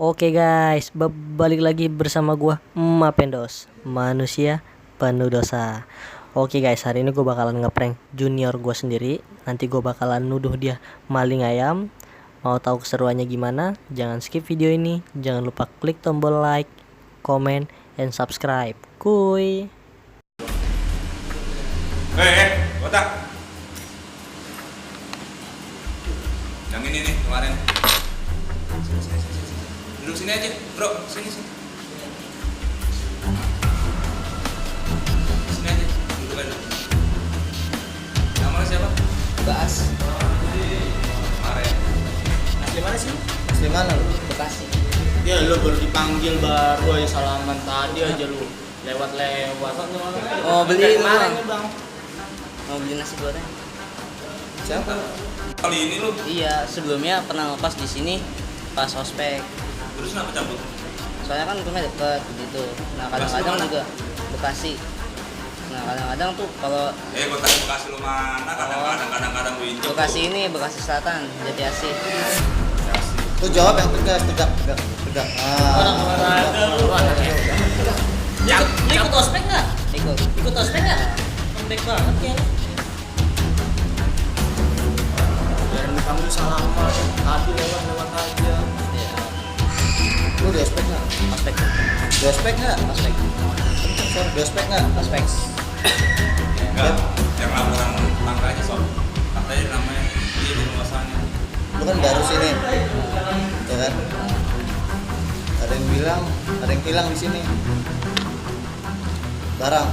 Oke guys, balik lagi bersama gua Mapendos, manusia penuh dosa. Oke guys, hari ini gue bakalan ngeprank junior gua sendiri. Nanti gue bakalan nuduh dia maling ayam. Mau tahu keseruannya gimana? Jangan skip video ini. Jangan lupa klik tombol like, comment, and subscribe. Kuy. Kotak. Yang ini nih kemarin. Sini. Duduk sini aja, bro. Sini. Sini aja, duduk aja. Namanya siapa? Baas. Kemarin. Asli mana sih? Asli mana lu? Bekasi. Ya lu baru dipanggil baru aja salaman tadi aja lu lewat-lewat. Oh, beli kemarin mana? nih, Bang. Mau beli nasi goreng. Siapa? Kali ini lu Iya, sebelumnya pernah ngepas di sini pas ospek. terus kenapa cabut? Soalnya kan rumahnya deket gitu. Nah, kadang-kadang juga Bekasi. Nah, kadang-kadang tuh kalau Kotak Bekasi lu mana? Kadang-kadang lu injek. Bekasi ini Bekasi Selatan, Jati Asih. Tuh jawab yang tegas. Lu ikut ospek nggak? Ikut ospek nggak? Lembek banget ya. Biar dipanggil salaman tadi lewat aja. Iya, Lu di ospek nggak? ospek. Di ospek nggak? Ospek. Di ospek nggak? Ospek. Enggak, yang laporan tangga aja sob. Katanya namanya dia di luasannya. Lu kan baru sini, ya kan? Ada yang bilang, ada yang hilang di sini. Barang.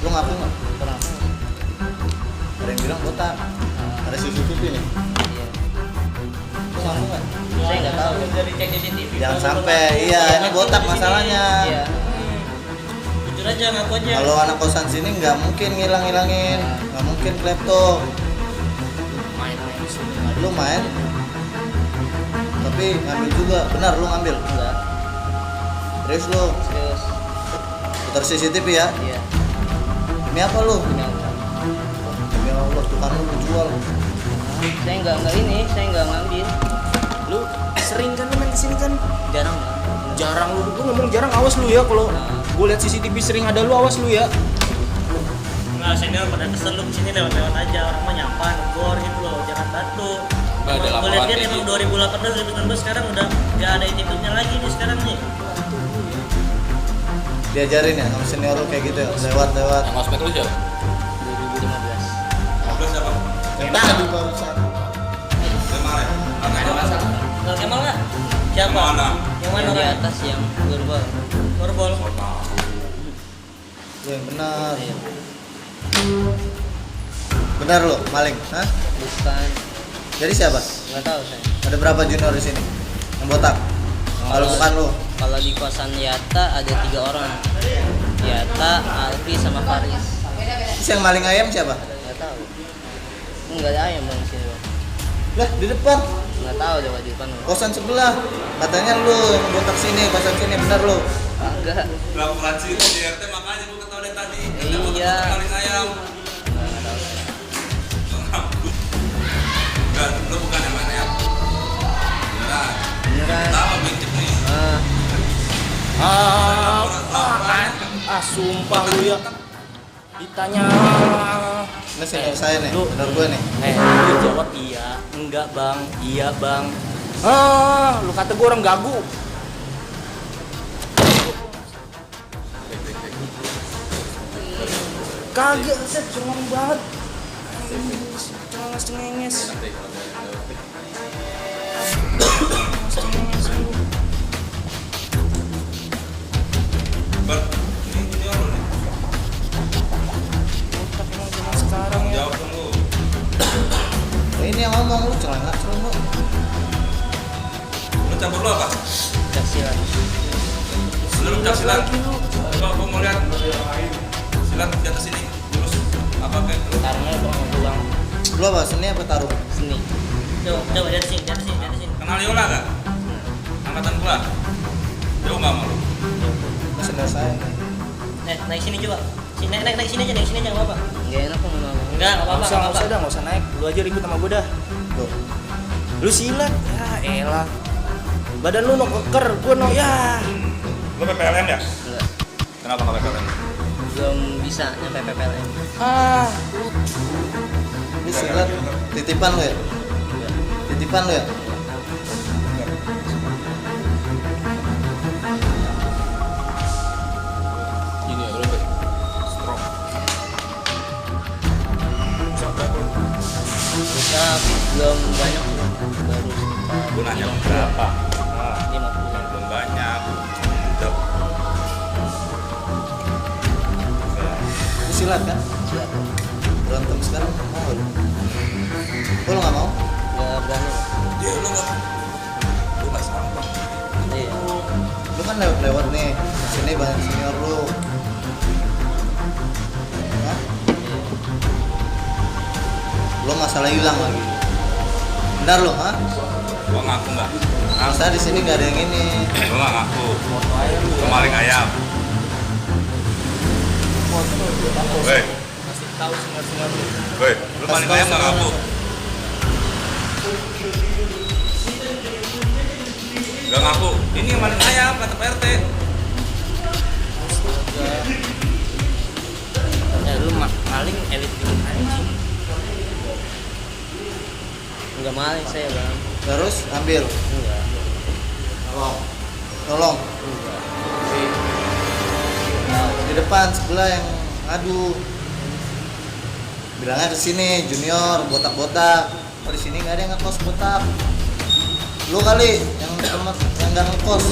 Lu ngaku nggak? Kurang. Ada yang bilang botak. Ada CCTV nih. Iya. Lu ngaku nggak? Saya nggak tahu. Dari cek CCTV. Jangan sampai, iya ini botak masalahnya. Iya. Jujur aja ngaku aja. Kalau anak kosan sini nggak mungkin ngilang-ngilangin, nggak mungkin klepto. Lu main, tapi ngambil juga, benar lu ngambil. Enggak. Terus lu Serius. putar CCTV ya. Iya. Ini apa lu? Punya utang. Demi Allah, tukang lu jual. Saya nggak ngambil. Lu sering kan lu main kesini kan? Jarang lah. Jarang lu ngomong jarang, awas lu ya kalau gue lihat CCTV sering ada lu, awas lu ya. Nggak, senior pada kesel lu kesini lewat-lewat aja. Orang mah nyapa, negor gitu loh, jangan batu. Gue lihat emang 2018, 2019 sekarang udah nggak ada itimitnya lagi nih sekarang nih. Diajarin ya sama senior lu kayak gitu ya, lewat-lewat. Yang ospek lu siapa? 2015. 15 siapa? Yang tadi barusan. Kemarin. Ada masalah. Nggak Kemal nggak? Siapa? Mana? Yang mana Yang di orang? atas yang Gurbal. Korbol. Lu yang benar. Iya. Benar lu, maling. Hah? Bukan. Jadi siapa? Nggak tahu saya. Ada berapa junior di sini? Yang botak? Kalau bukan lu. Kalau di kosan Yata ada 3 orang. Yata, Alfi, sama Faris. Terus yang maling ayam siapa? Nggak tahu. Nggak ada ayam bang sini bang. Lah, di depan. Nggak tahu ada di depan bang. Kosan sebelah. Katanya lu yang botak sini, kosan sini, benar lu. Enggak. Laporan sih di RT makanya gua ketawa dari tadi. Iya. Maling ayam. Nggak tahu saya. Enggak, lu bukan yang main ayam. Beneran. Beneran. Tahu bincip nih. Sumpah lu ya. Ditanya. Ini senior saya nih, Lu- benar gue nih. Lu jawab iya, enggak bang, iya bang. Lu kata gue orang gagu. Kagak, Sep, cengeng banget. Cengenges. Ber, ini junior lu nih. Sekarang ya. Jawab dong lu. Nah, ini yang ngomong lu celana. Lu campur lu apa? Caksilan. Lu silat. Coba gua mau lihat. Silat di atas sini. Terus apa kayak lu? Taruhnya bang mau pulang Lu apa? Seni apa taruh? sini. Coba dari sini, dari sini, dari sini. Kenal Yola gak? Angkatan gua. Jauh nggak sama lu? Ini senior saya nih. Naik sini coba. Sini, naik sini aja, nggak apa-apa. Nggak enak kok ngomong. Enggak apa-apa. Nggak usah dah, nggak usah naik. Lu aja ribut sama gue dah. Tuh. Lu silat, ya elah. Badan lu no keker, gua no ya. Lu PPLN ya? Enggak. Kenapa nggak PPLN? Belum bisa nyampe PPLN. Ini silat titipan lo ya? Titipan lo ya? Ini ya, lu strong. Bisa belum banyak, baru Gue nanya berapa? 50. Belum banyak. Udah. Ini silat kan? Silat. Berantem sekarang mau lo? Oh, lo nggak mau? Nggak berani. Dia lu nggak? Lu nggak sama. Iya. Lu kan lewat nih, sini banyak senior lu. Hah? Lo masalah hilang lagi. Benar lo, ha? Gua ngaku nggak? Masa di sini nggak ada yang ini. Gua nggak ngaku. Gua maling ayam. Woi, Masih tahu senior-senior lu. woi, lu maling ayam nggak ngaku? Gak ngaku. Ini yang maling ayam kata Pak RT. Ya lu maling elit bikin anjing. Enggak maling saya, Bang. Terus ambil. Enggak. Tolong. Di depan sebelah yang ngadu. Bilangnya di sini junior botak-botak. Kalau di sini nggak ada yang ngekos botak. Lu kali yang temen yang nggak ngekos.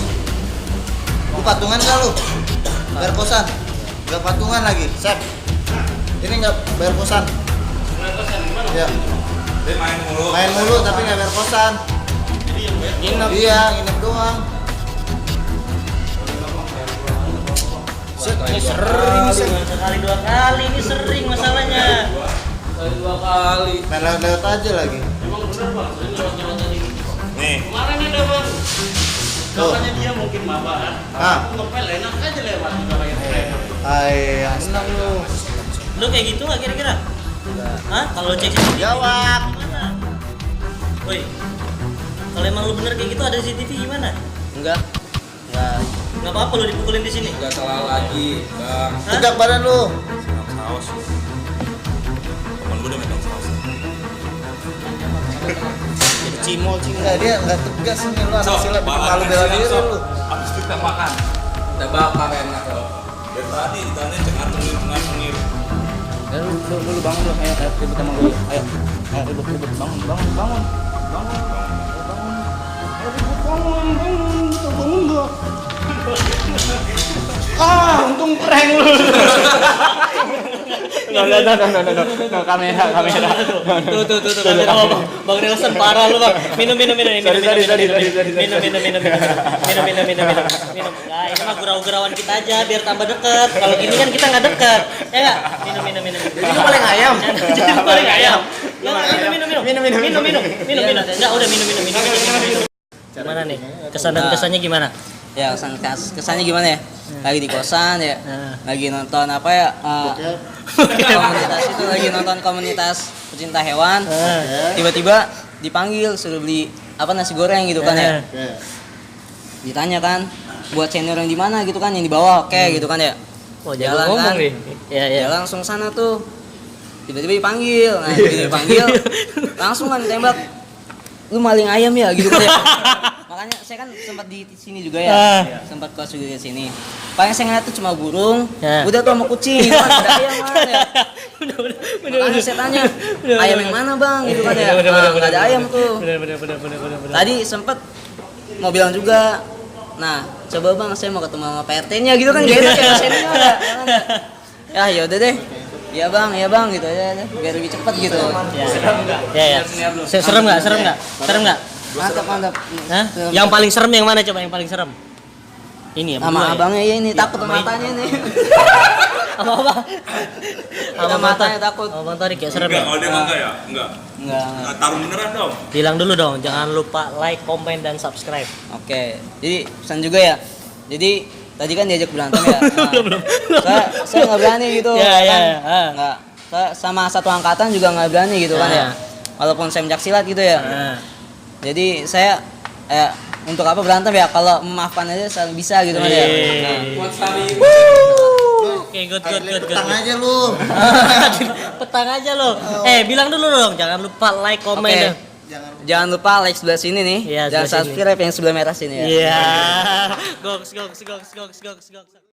Lu patungan nggak lu? Bayar kosan? Nggak patungan lagi. Sep. Ini nggak bayar kosan. Ya. Dia main mulu. Main mulu tapi nggak bayar kosan. Nginep. Iya, nginep doang. Ini sering sih. Sekali 2 kali ini sering masalahnya. Main lewat-lewat aja lagi. Nih, Kemarin ada bang, Tuh. katanya dia mungkin mabahan. Ah, Ngepel enak aja lewat juga pakai tren. yang senang lu. Lu kayak gitu nggak kira-kira? Hah? Kalau cek CCTV Jawab. gimana? Woi, kalau emang lu bener kayak gitu ada CCTV gimana? Enggak. Enggak. Nggak apa-apa lu dipukulin di sini. Enggak salah lagi, Bang. Hah? Tegak badan lu. siram saus. Temen gue udah megang saus. Jadi cimol. Enggak, dia enggak tegas nih lu anak silat bikin malu bela diri lu. Abis itu kita makan. Kita bakar enak loh. Dari tadi ditanya cengar-cengir. Ya lu bangun lu, ayo ribut sama gue. Ayo. Ayo ribut bangun. Bangun gua. Untung prank lu. No, kamera. Tuh, kamera Bang Nelson parah lu, Bang. Minum. Minum. Nah, ini mah gurau-gurauan kita aja biar tambah deket. Kalau gini kan kita nggak deket. Ya nggak? Minum. Jadi lu paling ayam. Jadi paling ayam. Minum. Enggak, udah minum. Gimana nih? Kesan dan kesannya gimana? Ya kesannya gimana ya? Lagi di kosan ya. Lagi nonton apa ya? Komunitas itu lagi nonton komunitas pecinta hewan. Tiba-tiba dipanggil suruh beli apa nasi goreng gitu kan ya. Ditanya kan buat senior yang di mana gitu kan, yang di bawah oke gitu kan ya. Oh, Jalan ngomong kan. nih. Ya. Jalan langsung sana tuh. Tiba-tiba dipanggil. Nah, begitu dipanggil langsung kan ditembak. Lu maling ayam ya gitu kan ya. Makanya saya kan sempat di sini juga ya. Sempat kos juga di sini. Paling saya ngeliat tuh cuma burung, udah tuh sama kucing gitu kan, ada ayam mana ya. Makanya saya tanya, ayam yang mana bang gitu kan ya. Nggak ada ayam tuh. Tadi sempet mau bilang juga, nah coba bang saya mau ketemu sama PRT-nya gitu kan, gak enak ya senior ya. Ya yaudah deh. Iya bang gitu aja biar lebih cepet gitu. Ya. Serem nggak? Mantap. Hah? Yang paling serem yang mana coba yang paling serem? Ini ya. Sama berdua abangnya ya ini takut sama matanya nih. Sama apa? Sama matanya takut. Sama Bang Torik ya serem Enggak, ya? kalau dia mah enggak ya? Enggak. Enggak. Taruh beneran dong. Bilang dulu dong, jangan lupa like, komen, dan subscribe. Oke. Jadi pesan juga ya. Jadi tadi kan diajak berantem ya. Nah, saya nggak berani gitu. Ya. Nggak. Saya sama satu angkatan juga nggak berani gitu kan ya. Walaupun saya pencak silat gitu ya. Jadi saya untuk apa berantem ya, kalau memaafkan aja bisa gitu Mas ya. Nah, Oke, good. Petang aja lu. Petang aja lo. Bilang dulu dong, jangan lupa like, komen. oke. dan- Jangan lupa like sebelah sini nih. Iya, Jangan sebelah sini. subscribe yang sebelah merah sini ya. Iya. Goks.